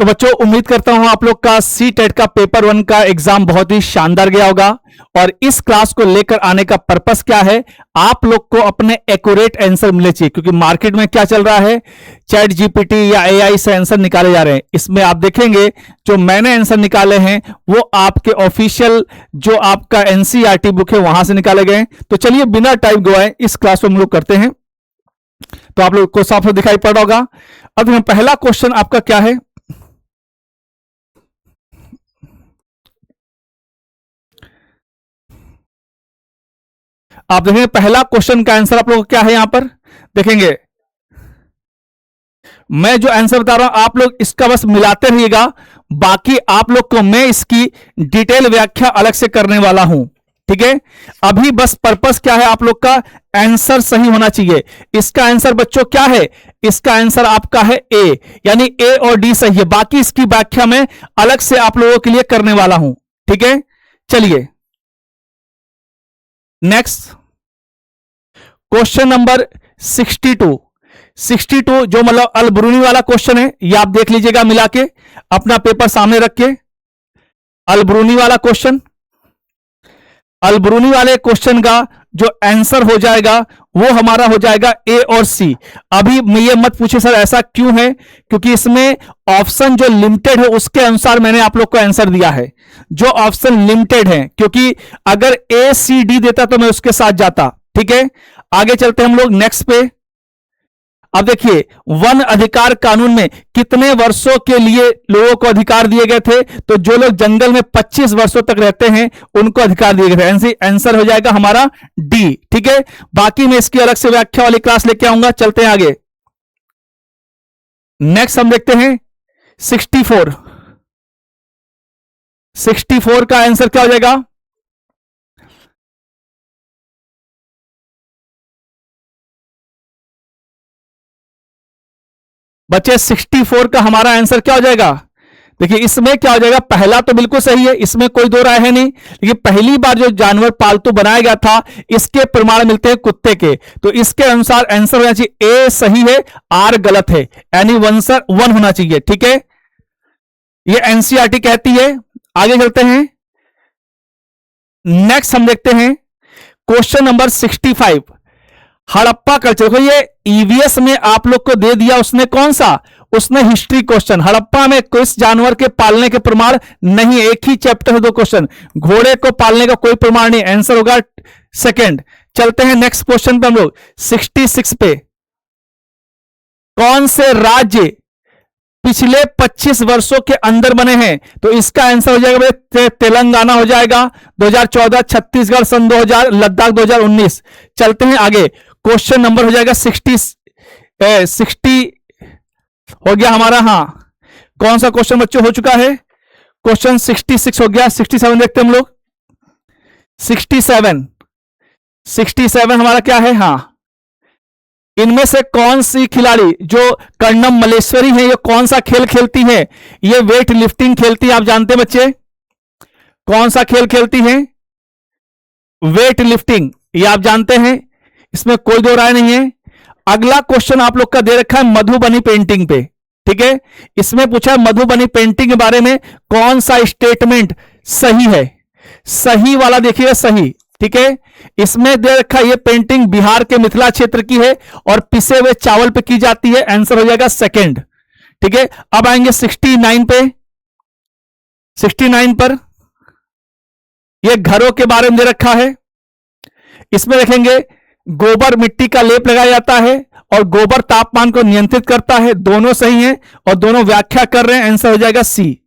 तो बच्चों उम्मीद करता हूं आप लोग का सी टेट का पेपर 1 का एग्जाम बहुत ही शानदार गया होगा। और इस क्लास को लेकर आने का पर्पस क्या है, आप लोग को अपने एक्यूरेट आंसर मिलने चाहिए, क्योंकि मार्केट में क्या चल रहा है, चैट जीपीटी या एआई से आंसर निकाले जा रहे हैं। इसमें आप देखेंगे जो मैंने आंसर निकाले हैं वो आपके ऑफिशियल जो आपका एनसीईआरटी बुक है वहां से निकाले गए। तो चलिए बिना टाइम गवाए इस क्लास को हम लोग करते हैं। तो आप लोग को साफ साफ दिखाई पड़ रहा होगा। अब पहला क्वेश्चन आपका क्या है, आप देखेंगे पहला क्वेश्चन का आंसर आप लोग क्या है, यहां पर देखेंगे मैं जो आंसर बता रहा हूं आप लोग इसका बस मिलाते रहिएगा, बाकी आप लोग को मैं इसकी डिटेल व्याख्या अलग से करने वाला हूं। ठीक है, अभी बस पर्पस क्या है, आप लोग का आंसर सही होना चाहिए। इसका आंसर बच्चों क्या है, इसका आंसर आपका है ए, यानी ए और डी सही है, बाकी इसकी व्याख्या मैं अलग से आप लोगों के लिए करने वाला हूं। ठीक है, चलिए नेक्स्ट क्वेश्चन नंबर 62 जो मतलब अलब्रूनी वाला क्वेश्चन है, ये आप देख लीजिएगा मिला के अपना पेपर सामने रख के। अलब्रूनी वाला क्वेश्चन, अलब्रूनी वाले क्वेश्चन का जो आंसर हो जाएगा वो हमारा हो जाएगा ए और सी। अभी ये मत पूछे सर ऐसा क्यों है, क्योंकि इसमें ऑप्शन जो लिमिटेड है उसके अनुसार मैंने आप लोग को आंसर दिया है, जो ऑप्शन लिमिटेड है, क्योंकि अगर ए सी डी देता तो मैं उसके साथ जाता। ठीक है, आगे चलते हैं हम लोग नेक्स्ट पे। अब देखिए वन अधिकार कानून में कितने वर्षों के लिए लोगों को अधिकार दिए गए थे, तो जो लोग जंगल में 25 वर्षों तक रहते हैं उनको अधिकार दिए गए थे। आंसर हो जाएगा हमारा डी। ठीक है, बाकी मैं इसकी अलग से व्याख्या वाली क्लास लेके आऊंगा। चलते हैं आगे, नेक्स्ट हम देखते हैं 64 का आंसर क्या हो जाएगा, बच्चे 64 का हमारा आंसर क्या हो जाएगा। देखिए इसमें क्या हो जाएगा, पहला तो बिल्कुल सही है, इसमें कोई दो राय है नहीं, लेकिन पहली बार जो जानवर पालतू बनाया गया था इसके प्रमाण मिलते हैं कुत्ते के, तो इसके अनुसार आंसर होना चाहिए ए सही है, आर गलत है, यानी आंसर 1 होना चाहिए। ठीक है, ये एनसीईआरटी कहती है। आगे चलते हैं, नेक्स्ट हम देखते हैं क्वेश्चन नंबर 65 हड़प्पा कल्चर। देखो ये ईवीएस में आप लोग को दे दिया उसने, कौन सा, उसने हिस्ट्री क्वेश्चन। हड़प्पा में किस जानवर के पालने के प्रमाण नहीं, एक ही चैप्टर है 2 क्वेश्चन, घोड़े को पालने का कोई प्रमाण नहीं, आंसर होगा सेकंड। चलते हैं नेक्स्ट क्वेश्चन पे हम लोग 66 पे। कौन से राज्य पिछले 25 वर्षों के अंदर बने हैं, तो इसका आंसर हो जाएगा तेलंगाना हो जाएगा 2014, छत्तीसगढ़ सन 2000, लद्दाख 2019। चलते हैं आगे, क्वेश्चन नंबर हो जाएगा 60 हो गया हमारा। हां, कौन सा क्वेश्चन बच्चों हो चुका है, क्वेश्चन 66 हो गया। 67 देखते हैं हम लोग, 67 हमारा क्या है। हां, इनमें से कौन सी खिलाड़ी जो कर्णम मल्लेश्वरी है, ये कौन सा खेल खेलती है, ये वेट लिफ्टिंग खेलती है। आप जानते हैं बच्चे कौन सा खेल खेलती है, वेट लिफ्टिंग, ये आप जानते हैं, इसमें कोई दो राय नहीं है। अगला क्वेश्चन आप लोग का दे रखा है मधुबनी पेंटिंग पे। ठीक है, इसमें पूछा है मधुबनी पेंटिंग के बारे में कौन सा स्टेटमेंट सही है, सही वाला देखिएगा सही। ठीक है, इसमें दे रखा है ये पेंटिंग बिहार के मिथिला क्षेत्र की है और पिसे हुए चावल पे की जाती है, आंसर हो जाएगा सेकंड। ठीक है, अब आएंगे 69 पे। 69 पर ये घरों के बारे में दे रखा है, इसमें देखेंगे गोबर मिट्टी का लेप लगाया जाता है और गोबर तापमान को नियंत्रित करता है, दोनों सही हैं और दोनों व्याख्या कर रहे हैं, आंसर हो जाएगा सी।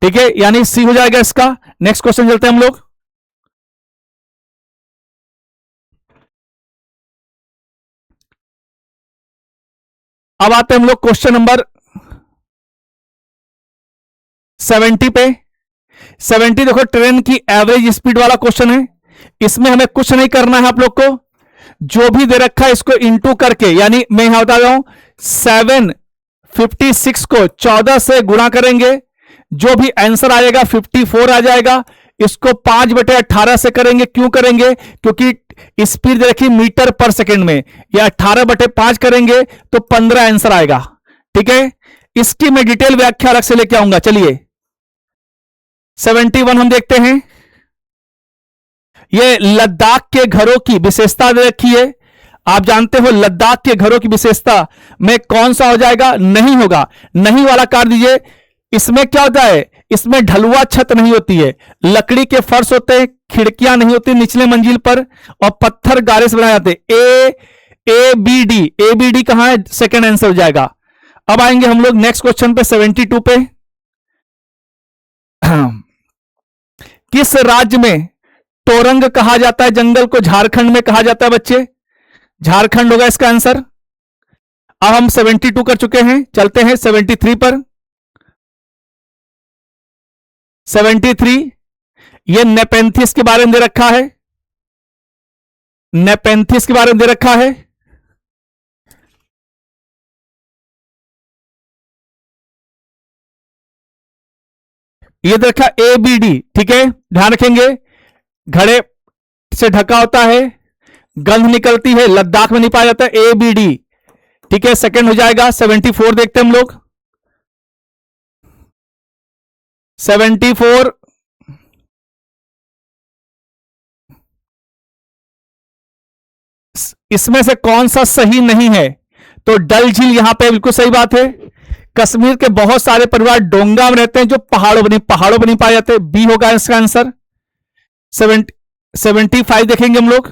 ठीक है, यानी सी हो जाएगा इसका। नेक्स्ट क्वेश्चन चलते हैं हम लोग, अब आते हैं हम लोग क्वेश्चन नंबर 70 पे। 70 देखो ट्रेन की एवरेज स्पीड वाला क्वेश्चन है, इसमें हमें कुछ नहीं करना है, आप लोग को जो भी दे रखा है इसको इंटू करके, यानी मैं यहां बता रहा हूं 756 को 14 से गुणा करेंगे, जो भी आंसर आएगा 54 आ जाएगा। इसको 5/18 से करेंगे, क्यों करेंगे, क्योंकि स्पीड दे रखी मीटर पर सेकंड में, या 18/5 करेंगे तो 15 आंसर आएगा। ठीक है, इसकी मैं डिटेल व्याख्या अलग से लेके आऊंगा। चलिए 71 हम देखते हैं। ये लद्दाख के घरों की विशेषता दे रखी है। आप जानते हो लद्दाख के घरों की विशेषता में कौन सा हो जाएगा? नहीं होगा। नहीं वाला काट दीजिए। इसमें क्या होता है? इसमें ढलुआ छत नहीं होती है, लकड़ी के फर्श होते हैं, खिड़कियां नहीं होती निचले मंजिल पर, और पत्थर गारे से बनाए जाते। A B D, A B D कहां है? सेकंड आंसर हो जाएगा। अब आएंगे हम लोग नेक्स्ट क्वेश्चन पे 72 पे। किस राज्य में तोरंग कहा जाता है? जंगल को झारखंड में कहा जाता है बच्चे। झारखंड होगा इसका आंसर। अब हम 72 कर चुके हैं, चलते हैं 73 पर। 73 ये नेपेंथिस के बारे में दे रखा है। नेपेंथिस के बारे में दे रखा है। ये दे रखा ए बी डी, ठीक है, ध्यान रखेंगे। घड़े से ढका होता है, गंध निकलती है, लद्दाख में नहीं पाया जाता। ए बी डी, ठीक है, सेकंड हो जाएगा। 74 देखते हैं हम लोग। 74 इसमें से कौन सा सही नहीं है? तो डल झील यहां पे बिल्कुल सही बात है। कश्मीर के बहुत सारे परिवार डोंगा में रहते हैं जो पहाड़ों पर नहीं पाए जाते। बी होगा इसका आंसर। 75 देखेंगे हम लोग।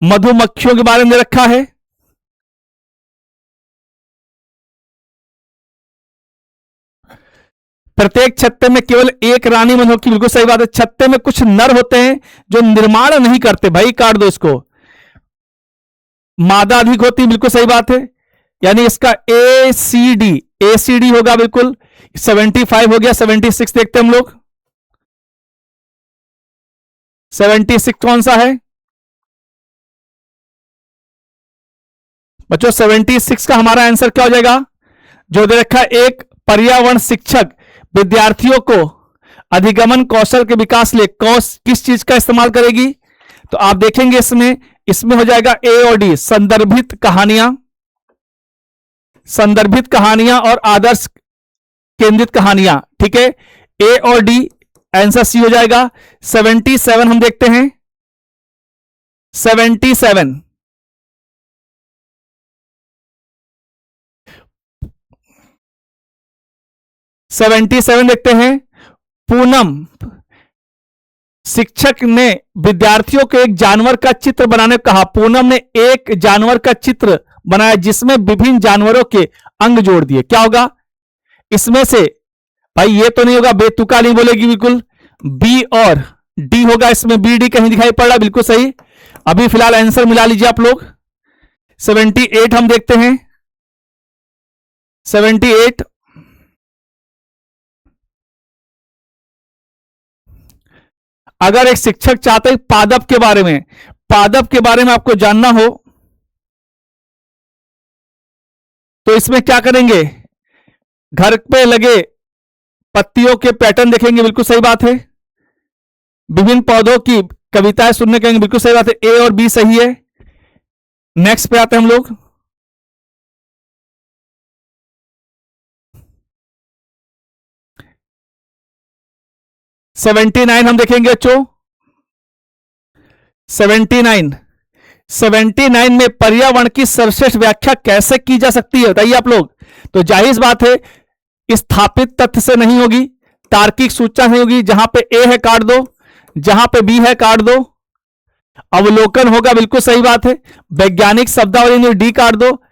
मधुमक्खियों के बारे में दे रखा है। प्रत्येक छत्ते में केवल एक रानी मधुमक्खी, बिल्कुल सही बात है। छत्ते में कुछ नर होते हैं जो निर्माण नहीं करते, भाई काट दो इसको। मादा अधिक होती है, बिल्कुल सही बात है। यानी इसका ए सी डी होगा बिल्कुल। 75 हो गया। 76 देखते हैं हम लोग। 76 कौन सा है बच्चों? 76 का हमारा आंसर क्या हो जाएगा? जो दे रखा है, एक पर्यावरण शिक्षक विद्यार्थियों को अधिगमन कौशल के विकास लिए किस चीज का इस्तेमाल करेगी? तो आप देखेंगे इसमें हो जाएगा ए और डी, संदर्भित कहानियां और आदर्श केंद्रित कहानियां, ठीक है। ए और डी, आंसर सी हो जाएगा। 77 हम देखते हैं। 77 देखते हैं। पूनम, शिक्षक ने विद्यार्थियों को एक जानवर का चित्र बनाने को कहा। पूनम ने एक जानवर का चित्र बनाया जिसमें विभिन्न जानवरों के अंग जोड़ दिए। क्या होगा इसमें से? भाई ये तो नहीं होगा, बेतुका नहीं बोलेगी बिल्कुल। बी और डी होगा इसमें। बी डी कहीं दिखाई पड़ रहा, बिल्कुल सही। अभी फिलहाल आंसर मिला लीजिए आप लोग। 78 हम देखते हैं। 78 अगर एक शिक्षक चाहते हैं पादप के बारे में आपको जानना हो तो इसमें क्या करेंगे? घर पे लगे पत्तियों के पैटर्न देखेंगे, बिल्कुल सही बात है। विभिन्न पौधों की कविताएं सुनने कहेंगे, बिल्कुल सही बात है। ए और बी सही है। नेक्स्ट पे आते हैं हम लोग। $79 हम देखेंगे बच्चों। 79 में पर्यावरण की सर्वश्रेष्ठ व्याख्या कैसे की जा सकती है बताइए आप लोग। तो जाहिर बात है स्थापित तथ्य से नहीं होगी, तार्किक सूचना नहीं होगी। जहां पे ए है काट दो, जहां पे बी है काट दो। अवलोकन होगा, बिल्कुल सही बात है। वैज्ञानिक शब्दावली डी काट दो।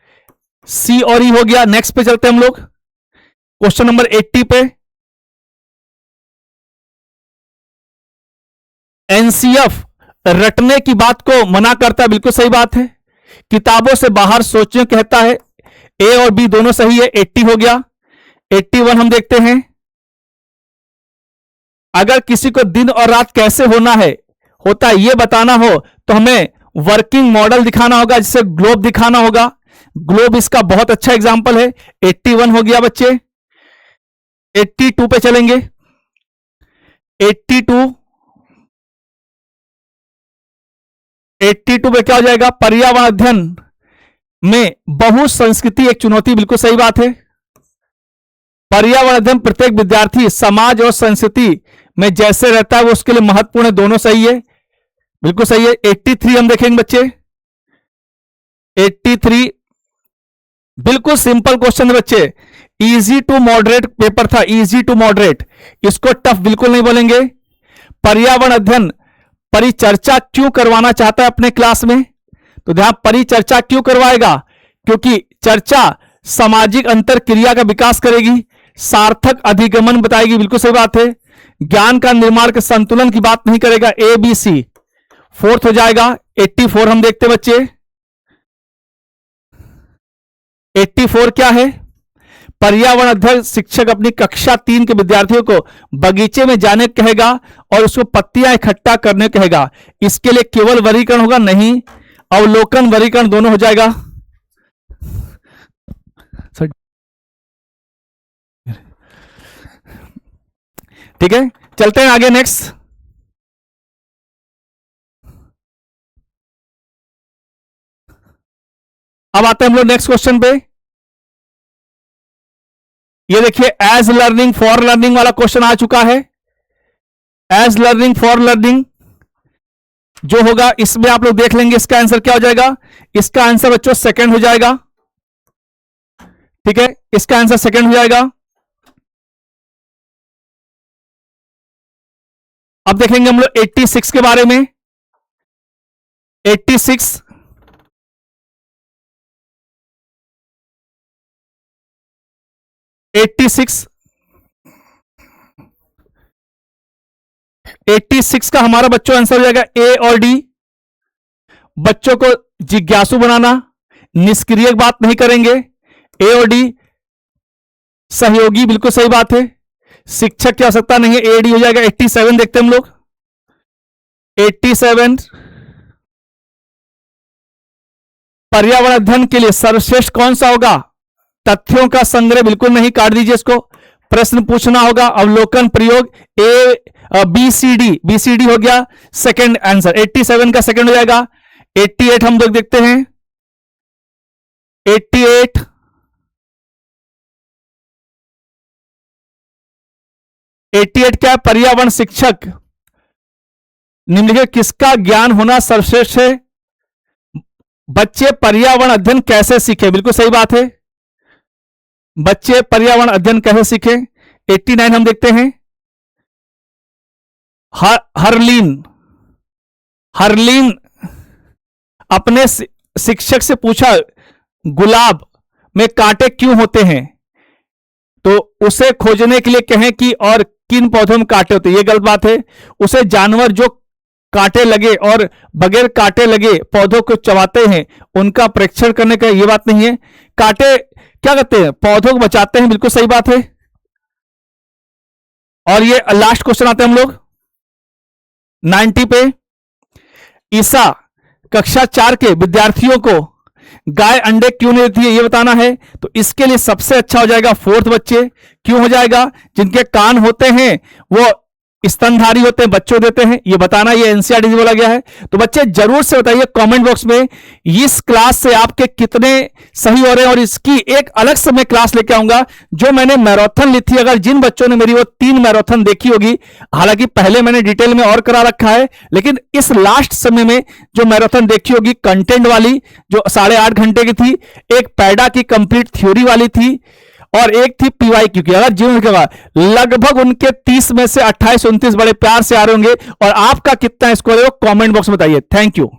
सी और ई हो गया। नेक्स्ट पे चलते हैं हम लोग क्वेश्चन नंबर 80 पे। एनसीएफ रटने की बात को मना करता है, बिल्कुल सही बात है। किताबों से बाहर सोचने कहता है। ए और बी दोनों सही है। 80 हो गया। 81 हम देखते हैं। अगर किसी को दिन और रात कैसे होता है यह बताना हो तो हमें वर्किंग मॉडल दिखाना होगा, जिससे ग्लोब दिखाना होगा। ग्लोब इसका बहुत अच्छा एग्जांपल है। 81 हो गया बच्चे। 82 पे चलेंगे। 82 पे क्या हो जाएगा? पर्यावरण अध्ययन में बहुसंस्कृति एक चुनौती, बिल्कुल सही बात है। पर्यावरण अध्ययन प्रत्येक विद्यार्थी समाज और संस्कृति में जैसे रहता है वो उसके लिए महत्वपूर्ण है, दोनों सही है, बिल्कुल सही है। 83 हम देखेंगे बच्चे, 83 बिल्कुल सिंपल क्वेश्चन है बच्चे, इजी टू मॉडरेट पेपर था, इजी टू मॉडरेट, इसको टफ बिल्कुल नहीं बोलेंगे। पर्यावरण अध्ययन परिचर्चा क्यों करवाना चाहता है अपने क्लास में, तो ध्यान, परिचर्चा क्यों करवाएगा, क्योंकि चर्चा सामाजिक अंतर क्रिया का विकास करेगी, सार्थक अधिगमन बताएगी, बिल्कुल सही बात है। ज्ञान का निर्माण के संतुलन की बात नहीं करेगा, ए बी सी, फोर्थ हो जाएगा। 84 हम देखते बच्चे, 84 क्या है, पर्यावरण अध्ययन शिक्षक अपनी कक्षा 3 के विद्यार्थियों को बगीचे में जाने कहेगा और उसको पत्तियां इकट्ठा करने कहेगा। इसके लिए केवल वर्गीकरण होगा, नहीं, अवलोकन वर्गीकरण दोनों हो जाएगा। ठीक है, चलते हैं आगे नेक्स्ट। अब आते हैं हम लोग नेक्स्ट क्वेश्चन पे। ये देखिए, एज लर्निंग फॉर लर्निंग वाला क्वेश्चन आ चुका है। एज लर्निंग फॉर लर्निंग जो होगा इसमें आप लोग देख लेंगे इसका आंसर क्या हो जाएगा। इसका आंसर बच्चों सेकंड हो जाएगा, ठीक है, इसका आंसर सेकंड हो जाएगा। अब देखेंगे हम लोग 86 के बारे में। 86 का हमारा बच्चों आंसर हो जाएगा ए और डी। बच्चों को जिज्ञासु बनाना, निष्क्रिय बात नहीं करेंगे, ए और डी। सहयोगी बिल्कुल सही बात है, शिक्षक की आवश्यकता नहीं है, ए डी हो जाएगा। 87 देखते हैं हम लोग, 87 पर्यावरण अध्ययन के लिए सर्वश्रेष्ठ कौन सा होगा, तथ्यों का संग्रह, बिल्कुल नहीं, काट दीजिए इसको। प्रश्न पूछना होगा, अवलोकन, प्रयोग, A B C D, B C D हो गया सेकंड आंसर। 87 का सेकंड हो जाएगा। 88 हम लोग देखते हैं, 88 क्या, पर्यावरण शिक्षक निम्नलिखित किसका ज्ञान होना सर्वश्रेष्ठ है। बच्चे पर्यावरण अध्ययन कैसे सीखे, बिल्कुल सही बात है, बच्चे पर्यावरण अध्ययन कैसे सीखे। 89 हम देखते हैं, हरलीन अपने शिक्षक से पूछा गुलाब में कांटे क्यों होते हैं, तो उसे खोजने के लिए कहें कि और किन पौधों में कांटे होते हैं, यह गलत बात है। उसे जानवर जो कांटे लगे और बगैर कांटे लगे पौधों को चबाते हैं उनका परीक्षण करने का, यह बात नहीं है। कांटे क्या करते हैं, पौधों को बचाते हैं, बिल्कुल सही बात है। और ये लास्ट क्वेश्चन आते हैं हम लोग 90 पे। ईसा कक्षा 4 के विद्यार्थियों को गाय अंडे क्यों नहीं देती है, ये बताना है। तो इसके लिए सबसे अच्छा हो जाएगा फोर्थ बच्चे। क्यों हो जाएगा, जिनके कान होते हैं वो स्तनधारी होते हैं, बच्चों देते हैं, ये बताना, ये एनसीईआरटी बोला गया है। तो बच्चे जरूर से बताइए कमेंट बॉक्स में इस क्लास से आपके कितने सही हो रहे हैं, और इसकी एक अलग से मैं क्लास लेके आऊंगा जो मैंने मैराथन ली थी। अगर जिन बच्चों ने मेरी वो 3 मैराथन देखी होगी, हालांकि पहले मैंने डिटेल में और करा रखा है, लेकिन इस लास्ट समय में जो मैराथन देखी होगी कंटेंट वाली जो 8.5 घंटे की थी, एक पैडा की कंप्लीट थ्योरी वाली थी, और एक थी पीवाईक्यू की। अगर जीवन के लगभग उनके 30 में से 28-29 बड़े प्यार से आ रहे होंगे, और आपका कितना स्कोर है वो कमेंट बॉक्स में बताइए। Thank you.